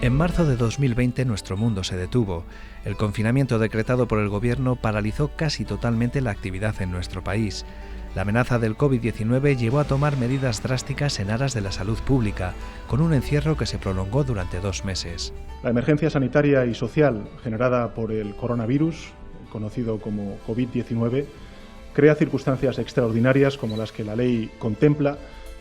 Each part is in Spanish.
En marzo de 2020 nuestro mundo se detuvo. El confinamiento decretado por el gobierno paralizó casi totalmente la actividad en nuestro país. La amenaza del COVID-19 llevó a tomar medidas drásticas en aras de la salud pública, con un encierro que se prolongó durante 2 meses. La emergencia sanitaria y social generada por el coronavirus, conocido como COVID-19, crea circunstancias extraordinarias como las que la ley contempla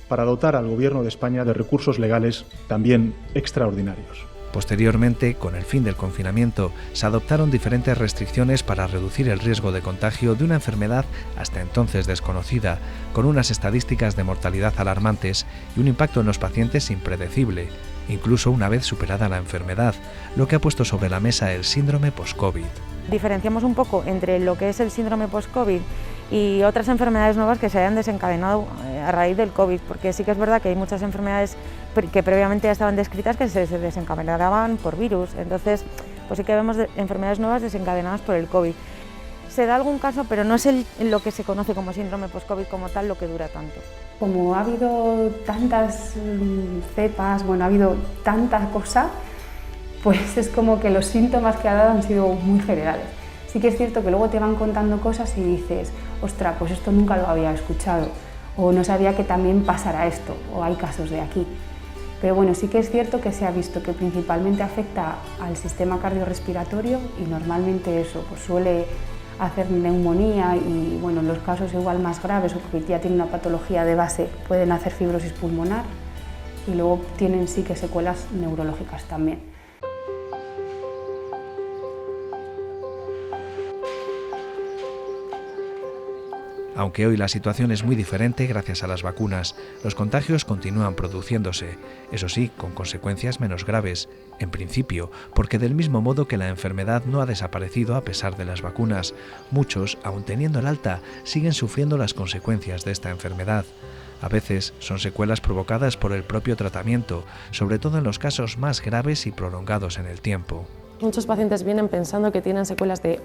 para dotar al Gobierno de España de recursos legales también extraordinarios. Posteriormente, con el fin del confinamiento, se adoptaron diferentes restricciones para reducir el riesgo de contagio de una enfermedad hasta entonces desconocida, con unas estadísticas de mortalidad alarmantes y un impacto en los pacientes impredecible, incluso una vez superada la enfermedad, lo que ha puesto sobre la mesa el síndrome post-COVID. Diferenciamos un poco entre lo que es el síndrome post-COVID y otras enfermedades nuevas que se hayan desencadenado a raíz del COVID, porque sí que es verdad que hay muchas enfermedades que previamente ya estaban descritas que se desencadenaban por virus, entonces pues sí que vemos enfermedades nuevas desencadenadas por el COVID. Se da algún caso, pero no es lo que se conoce como síndrome post-COVID como tal lo que dura tanto. Como ha habido tantas cepas, ha habido tanta cosa, pues es como que los síntomas que ha dado han sido muy generales. Sí que es cierto que luego te van contando cosas y dices, ostras, pues esto nunca lo había escuchado, o no sabía que también pasara esto, o hay casos de aquí. Pero bueno, sí que es cierto que se ha visto que principalmente afecta al sistema cardiorrespiratorio y normalmente eso pues suele hacer neumonía y bueno, en los casos igual más graves o porque ya tiene una patología de base pueden hacer fibrosis pulmonar y luego tienen sí que secuelas neurológicas también. Aunque hoy la situación es muy diferente gracias a las vacunas, los contagios continúan produciéndose, eso sí, con consecuencias menos graves, en principio, porque del mismo modo que la enfermedad no ha desaparecido a pesar de las vacunas, muchos, aun teniendo el alta, siguen sufriendo las consecuencias de esta enfermedad. A veces son secuelas provocadas por el propio tratamiento, sobre todo en los casos más graves y prolongados en el tiempo. Muchos pacientes vienen pensando que tienen secuelas de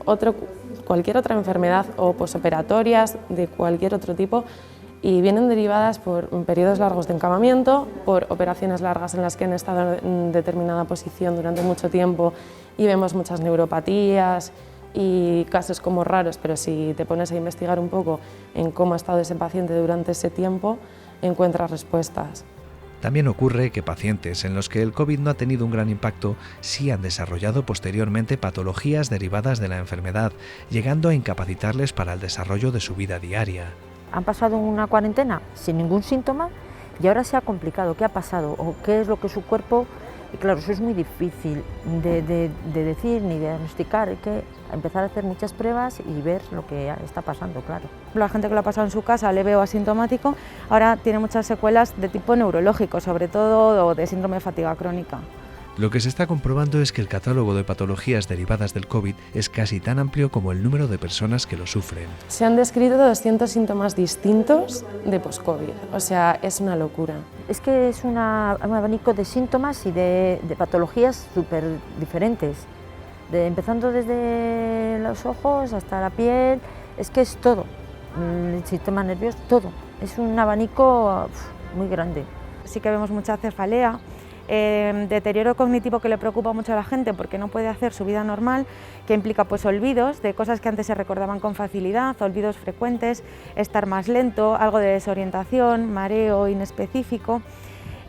cualquier otra enfermedad o posoperatorias de cualquier otro tipo y vienen derivadas por periodos largos de encamamiento, por operaciones largas en las que han estado en determinada posición durante mucho tiempo y vemos muchas neuropatías y casos como raros, pero si te pones a investigar un poco en cómo ha estado ese paciente durante ese tiempo, encuentras respuestas. También ocurre que pacientes en los que el COVID no ha tenido un gran impacto sí han desarrollado posteriormente patologías derivadas de la enfermedad, llegando a incapacitarles para el desarrollo de su vida diaria. Han pasado una cuarentena sin ningún síntoma y ahora se ha complicado. ¿Qué ha pasado? ¿O qué es lo que su cuerpo...? Y claro, eso es muy difícil de decir ni de diagnosticar, hay que empezar a hacer muchas pruebas y ver lo que está pasando, claro. La gente que lo ha pasado en su casa leve o asintomático, ahora tiene muchas secuelas de tipo neurológico, sobre todo o de síndrome de fatiga crónica. Lo que se está comprobando es que el catálogo de patologías derivadas del COVID es casi tan amplio como el número de personas que lo sufren. Se han descrito 200 síntomas distintos de post-COVID, o sea, es una locura. Es que es un abanico de síntomas y de patologías súper diferentes, empezando desde los ojos hasta la piel, es que es todo, el sistema nervioso, todo, es un abanico muy grande. Sí que vemos mucha cefalea, deterioro cognitivo que le preocupa mucho a la gente porque no puede hacer su vida normal, que implica pues olvidos de cosas que antes se recordaban con facilidad, olvidos frecuentes, estar más lento, algo de desorientación, mareo inespecífico.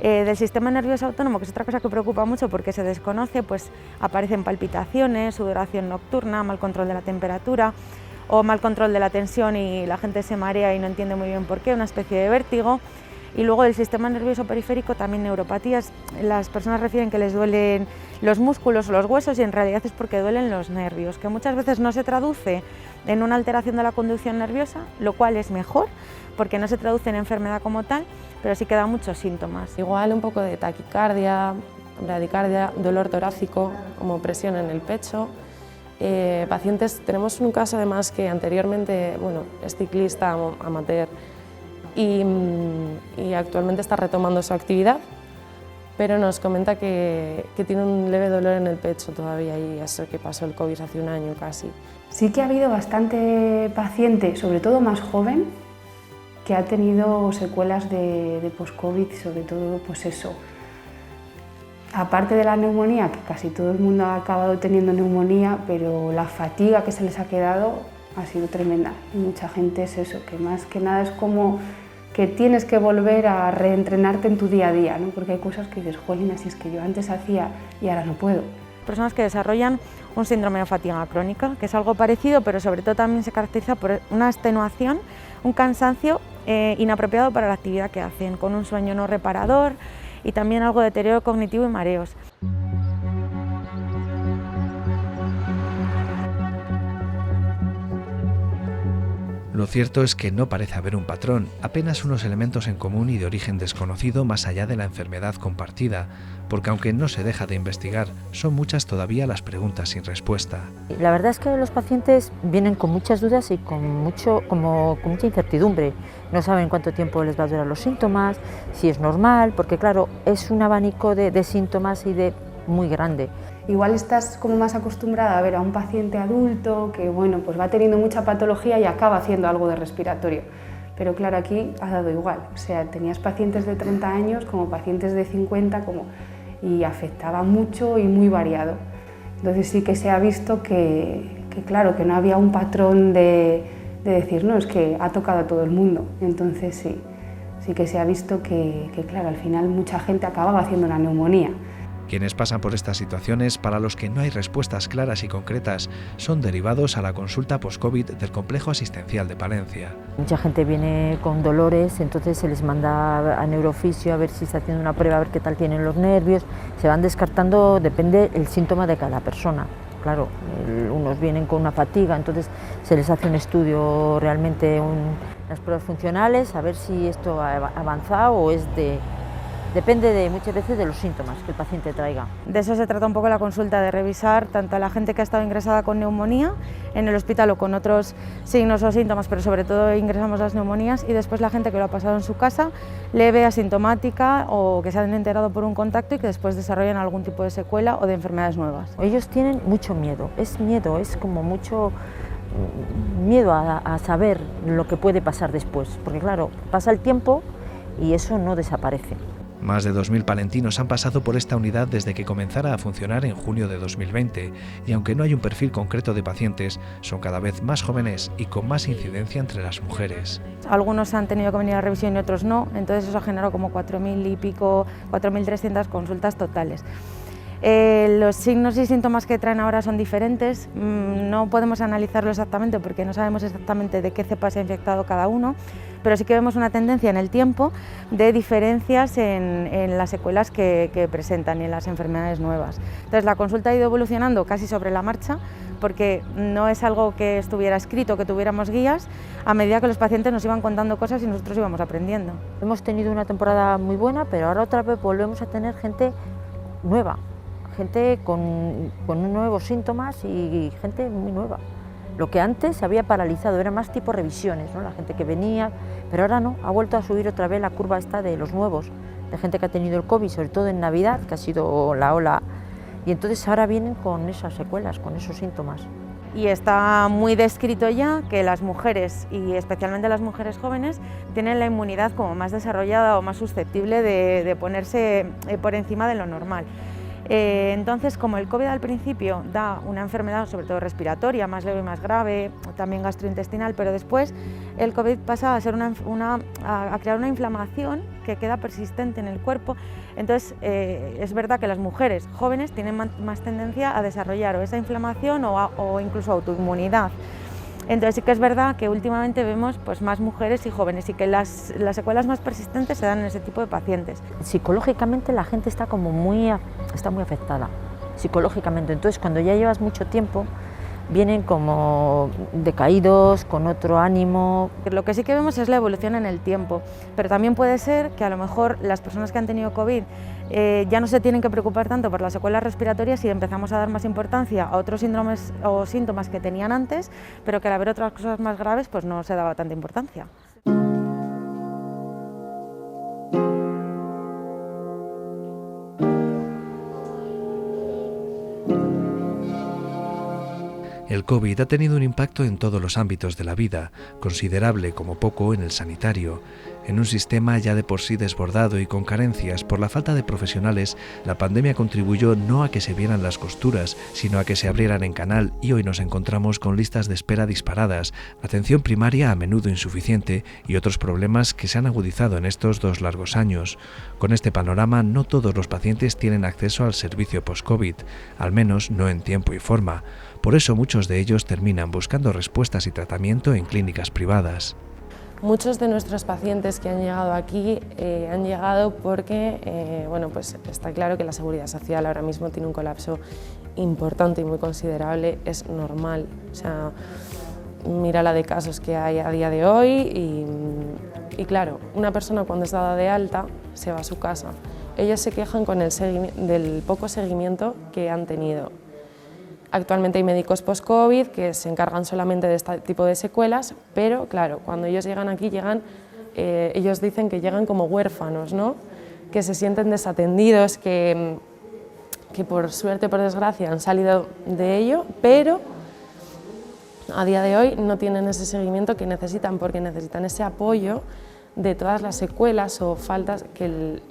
Del sistema nervioso autónomo, que es otra cosa que preocupa mucho porque se desconoce, pues aparecen palpitaciones, sudoración nocturna, mal control de la temperatura o mal control de la tensión y la gente se marea y no entiende muy bien por qué, una especie de vértigo. Y luego del sistema nervioso periférico también neuropatías. Las personas refieren que les duelen los músculos o los huesos y en realidad es porque duelen los nervios, que muchas veces no se traduce en una alteración de la conducción nerviosa, lo cual es mejor porque no se traduce en enfermedad como tal, pero sí que da muchos síntomas. Igual un poco de taquicardia, bradicardia, dolor torácico, como presión en el pecho. Pacientes, tenemos un caso además que anteriormente es ciclista amateur, y actualmente está retomando su actividad, pero nos comenta que tiene un leve dolor en el pecho todavía y eso que pasó el COVID hace un año casi. Sí que ha habido bastante paciente, sobre todo más joven, que ha tenido secuelas de post-COVID y sobre todo pues eso, Aparte de la neumonía, que casi todo el mundo ha acabado teniendo neumonía, pero la fatiga que se les ha quedado ha sido tremenda. Y mucha gente es eso, que más que nada es como que tienes que volver a reentrenarte en tu día a día, ¿no? Porque hay cosas que dices, jolín, así es que yo antes hacía y ahora no puedo. Personas que desarrollan un síndrome de fatiga crónica, que es algo parecido, pero sobre todo también se caracteriza por una extenuación, un cansancio inapropiado para la actividad que hacen, con un sueño no reparador y también algo de deterioro cognitivo y mareos. Lo cierto es que no parece haber un patrón, apenas unos elementos en común y de origen desconocido más allá de la enfermedad compartida, porque aunque no se deja de investigar, son muchas todavía las preguntas sin respuesta. La verdad es que los pacientes vienen con muchas dudas y con mucha incertidumbre. No saben cuánto tiempo les va a durar los síntomas, si es normal, porque claro, es un abanico de síntomas y de muy grande. Igual estás como más acostumbrada a ver a un paciente adulto que bueno, pues va teniendo mucha patología y acaba haciendo algo de respiratorio. Pero claro, aquí ha dado igual. O sea, tenías pacientes de 30 años como pacientes de 50 y afectaba mucho y muy variado. Entonces sí que se ha visto que claro, que no había un patrón de decir, no, es que ha tocado a todo el mundo. Entonces sí que se ha visto que claro, al final mucha gente acababa haciendo una neumonía. Quienes pasan por estas situaciones, para los que no hay respuestas claras y concretas, son derivados a la consulta post-COVID del Complejo Asistencial de Palencia. Mucha gente viene con dolores, entonces se les manda a neurofisio a ver si está haciendo una prueba, a ver qué tal tienen los nervios. Se van descartando, depende el síntoma de cada persona. Claro, unos vienen con una fatiga, entonces se les hace un estudio realmente, las pruebas funcionales, a ver si esto ha avanzado o es de... Depende muchas veces de los síntomas que el paciente traiga. De eso se trata un poco la consulta, de revisar tanto a la gente que ha estado ingresada con neumonía en el hospital o con otros signos o síntomas, pero sobre todo ingresamos las neumonías, y después la gente que lo ha pasado en su casa, leve, asintomática o que se han enterado por un contacto y que después desarrollan algún tipo de secuela o de enfermedades nuevas. Ellos tienen mucho miedo, es como mucho miedo a saber lo que puede pasar después, porque claro, pasa el tiempo y eso no desaparece. Más de 2.000 palentinos han pasado por esta unidad desde que comenzara a funcionar en junio de 2020, y aunque no hay un perfil concreto de pacientes, son cada vez más jóvenes y con más incidencia entre las mujeres. Algunos han tenido que venir a revisión y otros no, entonces eso ha generado como 4.000 y pico, 4.300 consultas totales. Los signos y síntomas que traen ahora son diferentes, no podemos analizarlo exactamente porque no sabemos exactamente de qué cepa se ha infectado cada uno, pero sí que vemos una tendencia en el tiempo de diferencias en las secuelas que presentan y en las enfermedades nuevas. Entonces la consulta ha ido evolucionando casi sobre la marcha, porque no es algo que estuviera escrito, que tuviéramos guías, a medida que los pacientes nos iban contando cosas y nosotros íbamos aprendiendo. Hemos tenido una temporada muy buena, pero ahora otra vez volvemos a tener gente nueva, gente con nuevos síntomas y gente muy nueva. Lo que antes se había paralizado era más tipo revisiones, ¿no? La gente que venía, pero ahora no, ha vuelto a subir otra vez la curva esta de los nuevos, de gente que ha tenido el COVID, sobre todo en Navidad, que ha sido la ola, y entonces ahora vienen con esas secuelas, con esos síntomas. Y está muy descrito ya que las mujeres, y especialmente las mujeres jóvenes, tienen la inmunidad como más desarrollada o más susceptible de ponerse por encima de lo normal. Entonces, como el COVID al principio da una enfermedad sobre todo respiratoria, más leve y más grave, también gastrointestinal, pero después el COVID pasa a ser a crear una inflamación que queda persistente en el cuerpo. Entonces, es verdad que las mujeres jóvenes tienen más tendencia a desarrollar o esa inflamación o incluso autoinmunidad. Entonces sí que es verdad que últimamente vemos pues, más mujeres y jóvenes, y que las secuelas más persistentes se dan en ese tipo de pacientes. Psicológicamente la gente está muy afectada, psicológicamente. Entonces cuando ya llevas mucho tiempo, vienen como decaídos, con otro ánimo. Lo que sí que vemos es la evolución en el tiempo, pero también puede ser que a lo mejor las personas que han tenido COVID ya no se tienen que preocupar tanto por las secuelas respiratorias y empezamos a dar más importancia a otros síndromes o síntomas que tenían antes, pero que al haber otras cosas más graves pues no se daba tanta importancia. El COVID ha tenido un impacto en todos los ámbitos de la vida, considerable como poco en el sanitario. En un sistema ya de por sí desbordado y con carencias por la falta de profesionales, la pandemia contribuyó no a que se vieran las costuras, sino a que se abrieran en canal, y hoy nos encontramos con listas de espera disparadas, atención primaria a menudo insuficiente y otros problemas que se han agudizado en estos 2 largos años. Con este panorama, no todos los pacientes tienen acceso al servicio post-COVID, al menos no en tiempo y forma. Por eso muchos de ellos terminan buscando respuestas y tratamiento en clínicas privadas. Muchos de nuestros pacientes que han llegado aquí han llegado porque pues está claro que la seguridad social ahora mismo tiene un colapso importante y muy considerable, es normal. O sea, mira la de casos que hay a día de hoy y claro, una persona cuando es dada de alta se va a su casa. Ellos se quejan con del poco seguimiento que han tenido. Actualmente hay médicos post-COVID que se encargan solamente de este tipo de secuelas, pero claro, cuando ellos llegan aquí, ellos dicen que llegan como huérfanos, ¿no? Que se sienten desatendidos, que por suerte o por desgracia han salido de ello, pero a día de hoy no tienen ese seguimiento que necesitan, porque necesitan ese apoyo de todas las secuelas o faltas que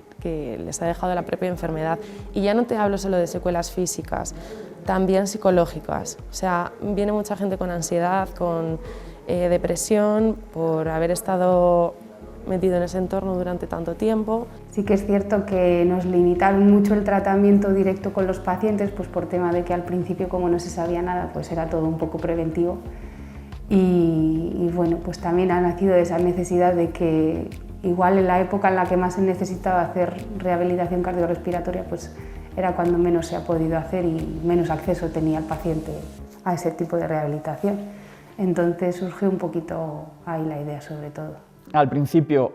les ha dejado la propia enfermedad. Y ya no te hablo solo de secuelas físicas, también psicológicas. O sea, viene mucha gente con ansiedad, con depresión, por haber estado metido en ese entorno durante tanto tiempo. Sí que es cierto que nos limitaron mucho el tratamiento directo con los pacientes, pues por tema de que al principio, como no se sabía nada, pues era todo un poco preventivo. Y bueno, pues también ha nacido esa necesidad de que igual en la época en la que más se necesitaba hacer rehabilitación cardiorrespiratoria, pues era cuando menos se ha podido hacer y menos acceso tenía el paciente a ese tipo de rehabilitación. Entonces surgió un poquito ahí la idea sobre todo. Al principio,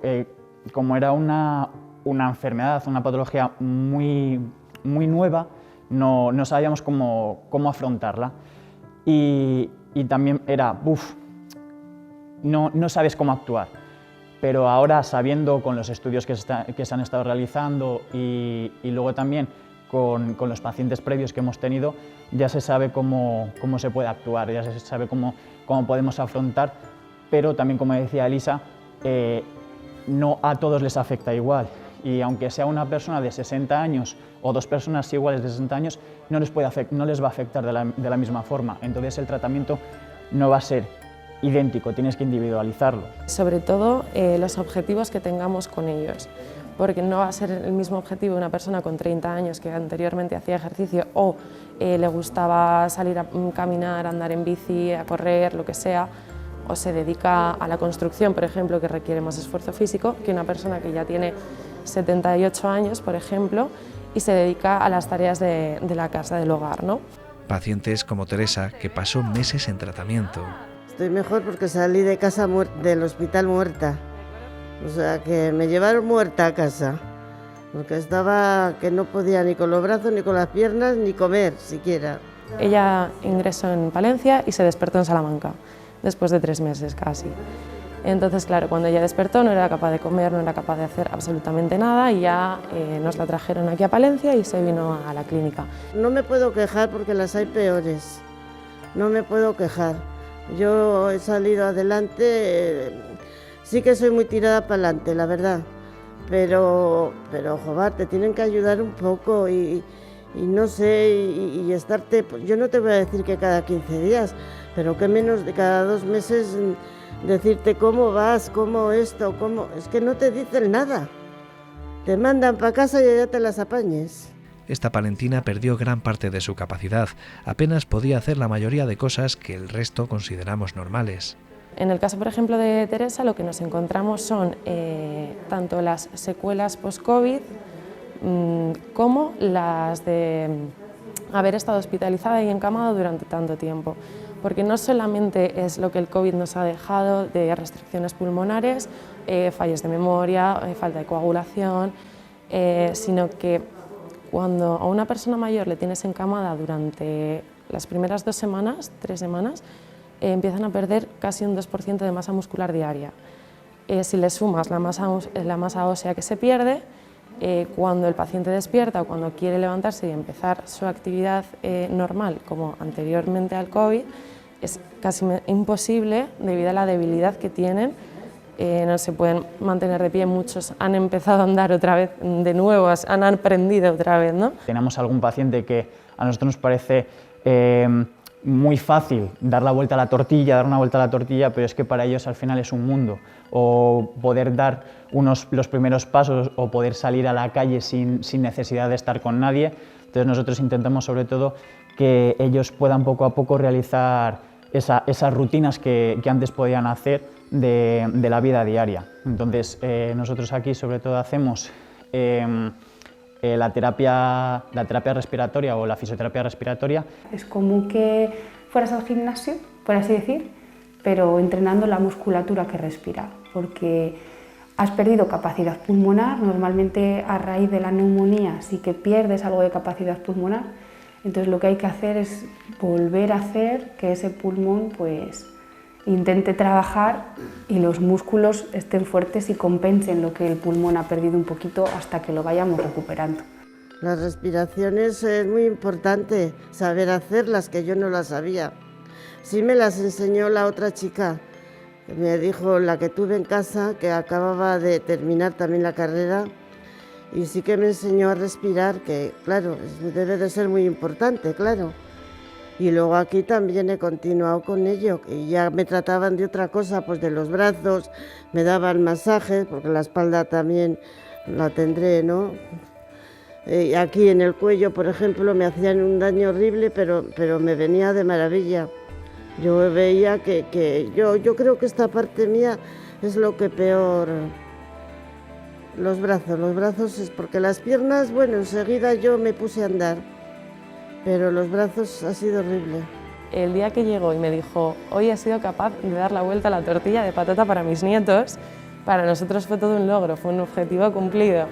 como era una enfermedad, una patología muy nueva, no sabíamos cómo afrontarla. Y también era, no sabes cómo actuar. Pero ahora, sabiendo con los estudios que se han estado realizando y luego también con los pacientes previos que hemos tenido, ya se sabe cómo se puede actuar, ya se sabe cómo podemos afrontar, pero también, como decía Elisa, no a todos les afecta igual. Y aunque sea una persona de 60 años o 2 personas iguales de 60 años, no les va a afectar de la misma forma. Entonces el tratamiento no va a ser idéntico, tienes que individualizarlo. Sobre todo los objetivos que tengamos con ellos, porque no va a ser el mismo objetivo de una persona con 30 años que anteriormente hacía ejercicio o le gustaba salir a caminar, andar en bici, a correr, lo que sea, o se dedica a la construcción, por ejemplo, que requiere más esfuerzo físico, que una persona que ya tiene 78 años, por ejemplo, y se dedica a las tareas de la casa, del hogar, ¿no? Pacientes como Teresa, que pasó meses en tratamiento. Estoy mejor porque salí de casa del hospital muerta. O sea, que me llevaron muerta a casa. Porque estaba que no podía ni con los brazos, ni con las piernas, ni comer siquiera. Ella ingresó en Palencia y se despertó en Salamanca, después de 3 meses casi. Entonces, claro, cuando ella despertó no era capaz de comer, no era capaz de hacer absolutamente nada y ya nos la trajeron aquí a Palencia y se vino a la clínica. No me puedo quejar porque las hay peores. No me puedo quejar. Yo he salido adelante, sí que soy muy tirada para adelante, la verdad. Pero joder, te tienen que ayudar un poco y no sé, y estarte, pues yo no te voy a decir que cada 15 días, pero que menos de cada 2 meses decirte cómo vas, cómo esto, cómo... Es que no te dicen nada. Te mandan para casa y ya te las apañes. Esta palentina perdió gran parte de su capacidad, apenas podía hacer la mayoría de cosas que el resto consideramos normales. En el caso, por ejemplo, de Teresa, lo que nos encontramos son tanto las secuelas post-COVID como las de haber estado hospitalizada y encamada durante tanto tiempo. Porque no solamente es lo que el COVID nos ha dejado de restricciones pulmonares, fallos de memoria, falta de coagulación, sino que cuando a una persona mayor le tienes encamada durante las primeras 2 semanas, 3 semanas, empiezan a perder casi un 2% de masa muscular diaria. Si le sumas la masa ósea que se pierde, cuando el paciente despierta o cuando quiere levantarse y empezar su actividad normal, como anteriormente al COVID, es casi imposible debido a la debilidad que tienen no se pueden mantener de pie, muchos han empezado a andar otra vez de nuevo, han aprendido otra vez, ¿no? Tenemos algún paciente que a nosotros nos parece muy fácil dar una vuelta a la tortilla, pero es que para ellos al final es un mundo, o poder dar los primeros pasos o poder salir a la calle sin necesidad de estar con nadie. Entonces nosotros intentamos sobre todo que ellos puedan poco a poco realizar esas rutinas que antes podían hacer de la vida diaria. Entonces nosotros aquí sobre todo hacemos la terapia respiratoria o la fisioterapia respiratoria. Es como que fueras al gimnasio, por así decir, pero entrenando la musculatura que respira, porque has perdido capacidad pulmonar. Normalmente a raíz de la neumonía sí que pierdes algo de capacidad pulmonar, entonces lo que hay que hacer es volver a hacer que ese pulmón pues intente trabajar y los músculos estén fuertes y compensen lo que el pulmón ha perdido un poquito hasta que lo vayamos recuperando. Las respiraciones es muy importante saber hacerlas, que yo no las sabía. Sí me las enseñó la otra chica, me dijo, la que tuve en casa, que acababa de terminar también la carrera, y sí que me enseñó a respirar, que claro, debe de ser muy importante, claro. Y luego aquí también he continuado con ello, y ya me trataban de otra cosa, pues de los brazos, me daban masajes, porque la espalda también la tendré, ¿no? Aquí en el cuello, por ejemplo, me hacían un daño horrible, pero me venía de maravilla. Yo veía que yo creo que esta parte mía es lo que peor. Los brazos es porque las piernas, bueno, enseguida yo me puse a andar, pero los brazos ha sido horrible. El día que llegó y me dijo, hoy he sido capaz de dar la vuelta a la tortilla de patata para mis nietos, para nosotros fue todo un logro, fue un objetivo cumplido.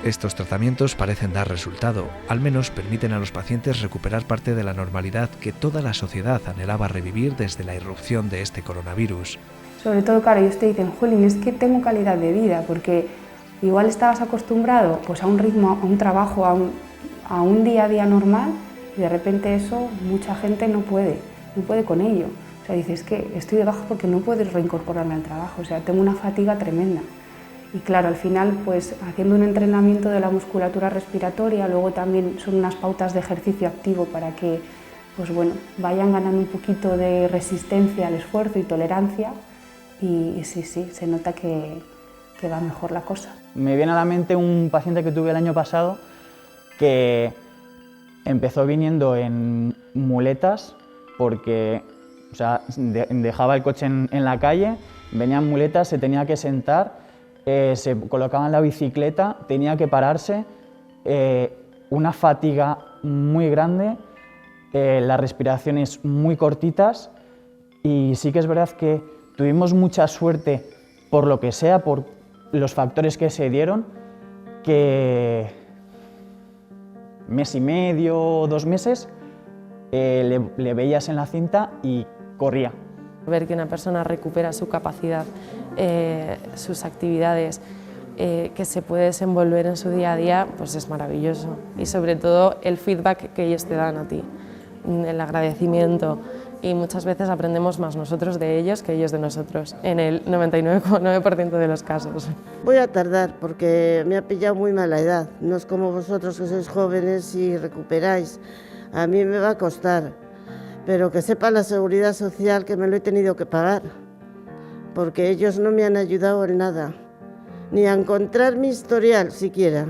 Estos tratamientos parecen dar resultado, al menos permiten a los pacientes recuperar parte de la normalidad que toda la sociedad anhelaba revivir desde la irrupción de este coronavirus. Sobre todo, claro, ellos te dicen, jolín, es que tengo calidad de vida, porque igual estabas acostumbrado pues, a un ritmo, a un trabajo, a un día a día normal, y de repente eso mucha gente no puede con ello. O sea, dices que estoy de baja porque no puedo reincorporarme al trabajo, o sea, tengo una fatiga tremenda. Y claro, al final, pues haciendo un entrenamiento de la musculatura respiratoria, luego también son unas pautas de ejercicio activo para que pues bueno, vayan ganando un poquito de resistencia al esfuerzo y tolerancia, y sí, se nota que va mejor la cosa. Me viene a la mente un paciente que tuve el año pasado que empezó viniendo en muletas porque o sea, dejaba el coche en la calle, venía en muletas, se tenía que sentar, se colocaba en la bicicleta, tenía que pararse, una fatiga muy grande, las respiraciones muy cortitas, y sí que es verdad que tuvimos mucha suerte, por lo que sea, por los factores que se dieron, que mes y medio, 2 meses, le veías en la cinta y corría. Ver que una persona recupera su capacidad, sus actividades, que se puede desenvolver en su día a día, pues es maravilloso. Y sobre todo el feedback que ellos te dan a ti, el agradecimiento. Y muchas veces aprendemos más nosotros de ellos que ellos de nosotros, en el 99,9% de los casos. Voy a tardar porque me ha pillado muy mala edad. No es como vosotros que sois jóvenes y recuperáis. A mí me va a costar. Pero que sepa la Seguridad Social que me lo he tenido que pagar, porque ellos no me han ayudado en nada, ni a encontrar mi historial siquiera.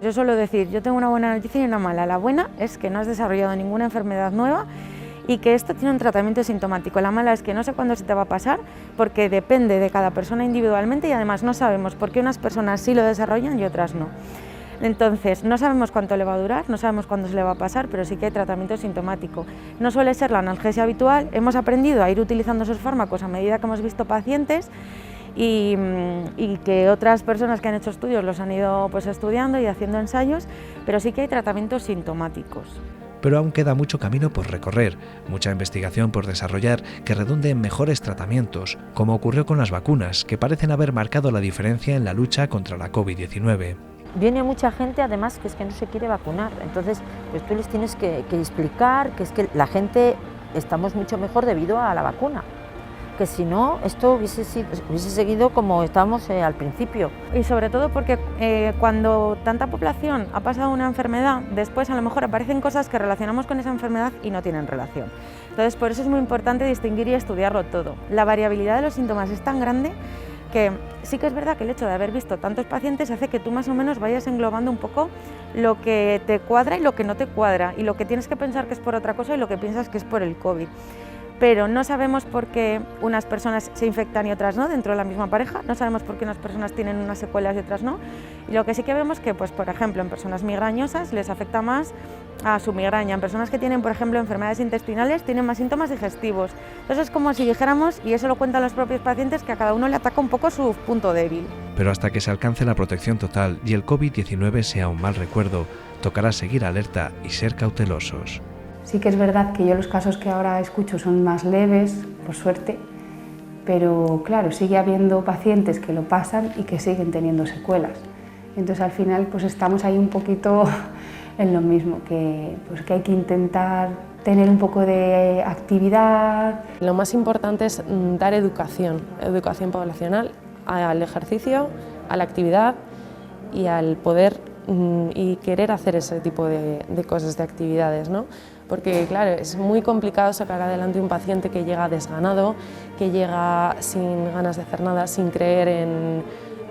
Yo suelo decir, yo tengo una buena noticia y una mala. La buena es que no has desarrollado ninguna enfermedad nueva y que esto tiene un tratamiento sintomático. La mala es que no sé cuándo se te va a pasar, porque depende de cada persona individualmente, y además no sabemos por qué unas personas sí lo desarrollan y otras no. Entonces, no sabemos cuánto le va a durar, no sabemos cuándo se le va a pasar, pero sí que hay tratamiento sintomático. No suele ser la analgesia habitual, hemos aprendido a ir utilizando esos fármacos a medida que hemos visto pacientes, y que otras personas que han hecho estudios los han ido pues, estudiando y haciendo ensayos, pero sí que hay tratamientos sintomáticos. Pero aún queda mucho camino por recorrer, mucha investigación por desarrollar que redunde en mejores tratamientos, como ocurrió con las vacunas, que parecen haber marcado la diferencia en la lucha contra la COVID-19. Viene mucha gente además que es que no se quiere vacunar, entonces pues tú les tienes que explicar que es que la gente estamos mucho mejor debido a la vacuna, que si no esto hubiese seguido como estábamos al principio. Y sobre todo porque cuando tanta población ha pasado una enfermedad, después a lo mejor aparecen cosas que relacionamos con esa enfermedad y no tienen relación. Entonces por eso es muy importante distinguir y estudiarlo todo. La variabilidad de los síntomas es tan grande que sí que es verdad que el hecho de haber visto tantos pacientes hace que tú más o menos vayas englobando un poco lo que te cuadra y lo que no te cuadra, y lo que tienes que pensar que es por otra cosa y lo que piensas que es por el COVID. Pero no sabemos por qué unas personas se infectan y otras no dentro de la misma pareja, no sabemos por qué unas personas tienen unas secuelas y otras no, y lo que sí que vemos que, pues, por ejemplo, en personas migrañosas les afecta más a su migraña, en personas que tienen, por ejemplo, enfermedades intestinales tienen más síntomas digestivos. Entonces es como si dijéramos, y eso lo cuentan los propios pacientes, que a cada uno le ataca un poco su punto débil. Pero hasta que se alcance la protección total y el COVID-19 sea un mal recuerdo, tocará seguir alerta y ser cautelosos. Sí que es verdad que yo los casos que ahora escucho son más leves, por suerte, pero claro, sigue habiendo pacientes que lo pasan y que siguen teniendo secuelas. Entonces al final pues estamos ahí un poquito en lo mismo, que hay que intentar tener un poco de actividad. Lo más importante es dar educación poblacional al ejercicio, a la actividad y al poder y querer hacer ese tipo de cosas, de actividades, ¿no? Porque claro, es muy complicado sacar adelante un paciente que llega desganado, que llega sin ganas de hacer nada, sin creer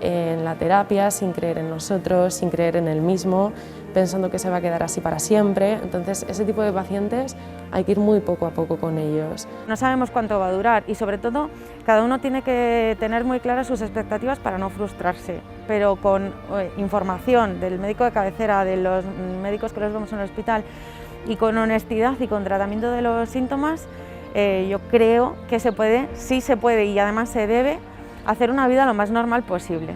en la terapia, sin creer en nosotros, sin creer en él mismo, pensando que se va a quedar así para siempre. Entonces, ese tipo de pacientes hay que ir muy poco a poco con ellos. No sabemos cuánto va a durar y, sobre todo, cada uno tiene que tener muy claras sus expectativas para no frustrarse, pero con información del médico de cabecera, de los médicos que los vemos en el hospital, y con honestidad y con tratamiento de los síntomas, yo creo que se puede, sí se puede y además se debe hacer una vida lo más normal posible.